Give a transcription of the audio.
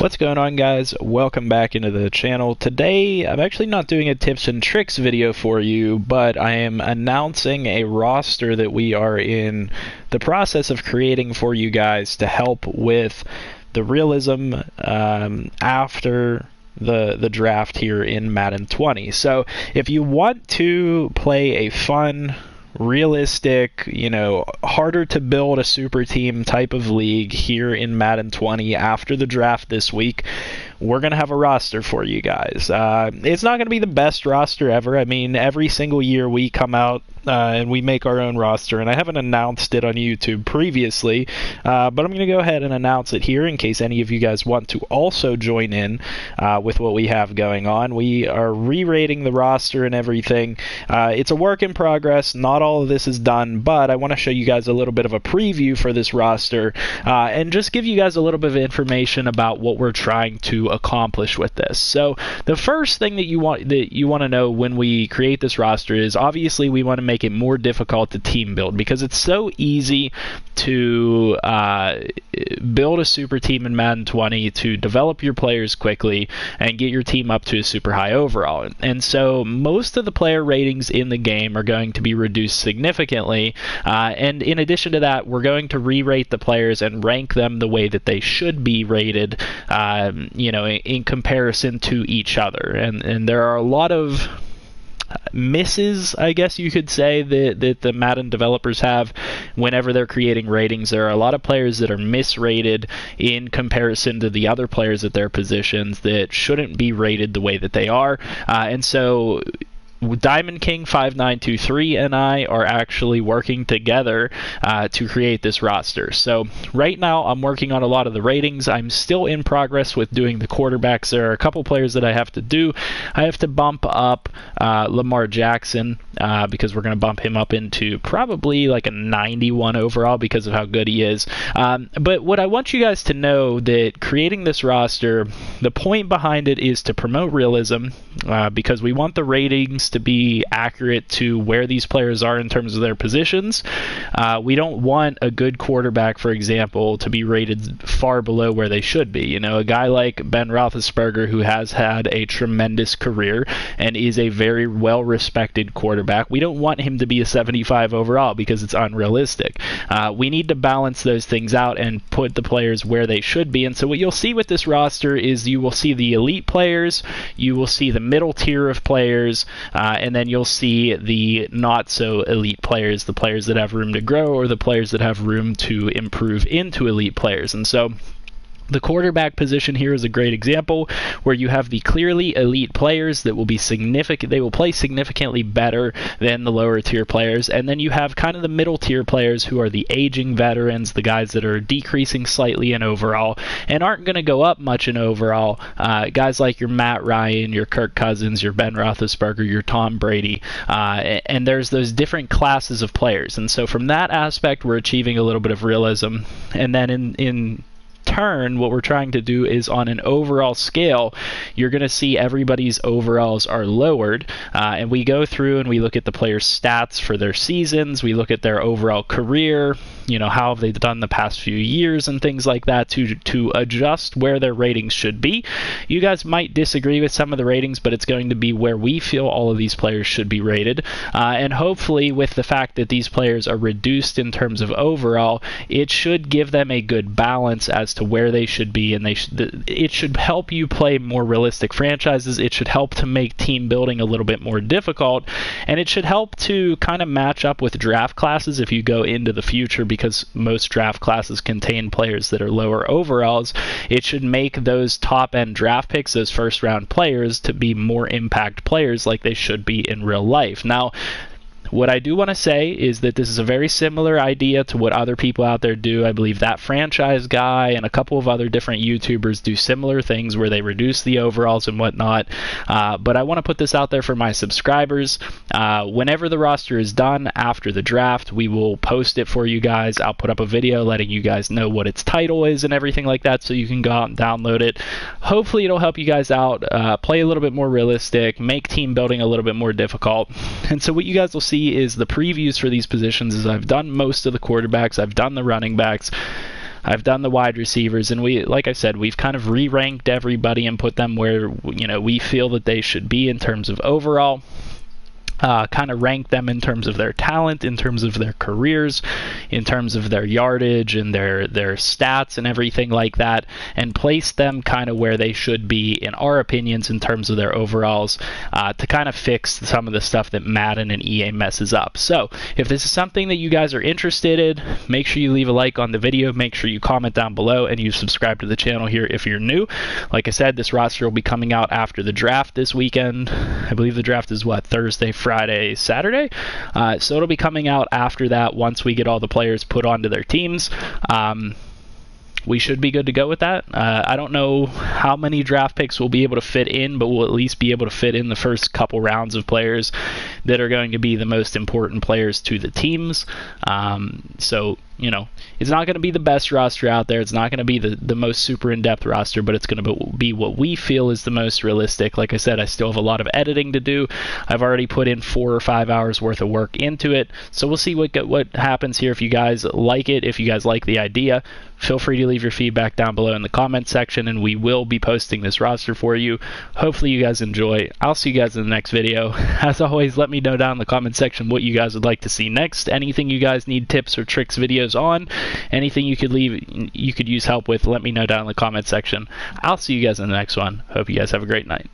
What's going on, guys? Welcome back into the channel. Today I'm actually not doing a tips and tricks video for you, but I am announcing a roster that we are in the process of creating for you guys to help with the realism after the draft here in Madden 20. So if you want to play a fun, realistic, harder to build a super team type of league here in Madden 20 after the draft this week, we're going to have a roster for you guys. It's not going to be the best roster ever. I mean, every single year we come out and we make our own roster, and I haven't announced it on YouTube previously, but I'm going to go ahead and announce it here in case any of you guys want to also join in with what we have going on. We are re-rating the roster and everything. It's a work in progress. Not all of this is done, but I want to show you guys a little bit of a preview for this roster and just give you guys a little bit of information about what we're trying to accomplish with this. So the first thing that you want to know when we create this roster is obviously we want to make it more difficult to team build, because it's so easy to build a super team in Madden 20, to develop your players quickly and get your team up to a super high overall. And so most of the player ratings in the game are going to be reduced significantly, and in addition to that, we're going to re-rate the players and rank them the way that they should be rated, in comparison to each other. And there are a lot of misses, I guess you could say, that the Madden developers have whenever they're creating ratings. There are a lot of players that are misrated in comparison to the other players at their positions that shouldn't be rated the way that they are. And so Diamond King 5923 and I are actually working together to create this roster. So right now I'm working on a lot of the ratings. I'm still in progress with doing the quarterbacks. There are a couple players that I have to do. I have to bump up Lamar Jackson because we're going to bump him up into probably like a 91 overall because of how good he is. But what I want you guys to know, that creating this roster, the point behind it is to promote realism, because we want the ratings to be accurate to where these players are in terms of their positions. We don't want a good quarterback, for example, to be rated far below where they should be. A guy like Ben Roethlisberger, who has had a tremendous career and is a very well-respected quarterback, we don't want him to be a 75 overall because it's unrealistic. We need to balance those things out and put the players where they should be. And so what you'll see with this roster is you will see the elite players, you will see the middle tier of players, and then you'll see the not so elite players, the players that have room to grow or the players that have room to improve into elite players. And so the quarterback position here is a great example where you have the clearly elite players that will be significant. They will play significantly better than the lower tier players. And then you have kind of the middle tier players who are the aging veterans, the guys that are decreasing slightly in overall and aren't going to go up much in overall. Guys like your Matt Ryan, your Kirk Cousins, your Ben Roethlisberger, your Tom Brady. And there's those different classes of players. And so from that aspect, we're achieving a little bit of realism. And then in turn, what we're trying to do is on an overall scale, you're going to see everybody's overalls are lowered, and we go through and we look at the players' stats for their seasons, we look at their overall career, how have they done the past few years and things like that to adjust where their ratings should be. You guys might disagree with some of the ratings, but it's going to be where we feel all of these players should be rated, and hopefully with the fact that these players are reduced in terms of overall, it should give them a good balance as to where they should be, and it should help you play more realistic franchises. It should help to make team building a little bit more difficult, and it should help to kind of match up with draft classes if you go into the future, because most draft classes contain players that are lower overalls. It should make those top-end draft picks, those first-round players, to be more impact players like they should be in real life. Now, what I do want to say is that this is a very similar idea to what other people out there do. I believe That Franchise Guy and a couple of other different YouTubers do similar things where they reduce the overalls and whatnot. But I want to put this out there for my subscribers. Whenever the roster is done after the draft, we will post it for you guys. I'll put up a video letting you guys know what its title is and everything like that, so you can go out and download it. Hopefully it'll help you guys out, play a little bit more realistic, make team building a little bit more difficult. And so what you guys will see is the previews for these positions. Is I've done most of the quarterbacks, I've done the running backs. I've done the wide receivers, and like I said, we've kind of re-ranked everybody and put them where we feel that they should be in terms of overall. Kind of rank them in terms of their talent, in terms of their careers, in terms of their yardage and their stats and everything like that, and place them kind of where they should be in our opinions in terms of their overalls, to kind of fix some of the stuff that Madden and EA messes up. So if this is something that you guys are interested in, make sure you leave a like on the video, make sure you comment down below, and you subscribe to the channel here if you're new. Like I said, this roster will be coming out after the draft this weekend. I believe the draft is Thursday, Friday, Saturday. So it'll be coming out after that once we get all the players put onto their teams. We should be good to go with that. I don't know how many draft picks we'll be able to fit in, but we'll at least be able to fit in the first couple rounds of players that are going to be the most important players to the teams. So, it's not going to be the best roster out there. It's not going to be the most super in-depth roster, but it's going to be what we feel is the most realistic. Like I said, I still have a lot of editing to do. I've already put in 4 or 5 hours worth of work into it. So we'll see what happens here. If you guys like it, if you guys like the idea, feel free to leave your feedback down below in the comment section, and we will be posting this roster for you. Hopefully you guys enjoy. I'll see you guys in the next video. As always, let me know down in the comment section what you guys would like to see next. Anything you guys need tips or tricks videos on, anything you could use help with, let me know down in the comment section. I'll see you guys in the next one. Hope you guys have a great night.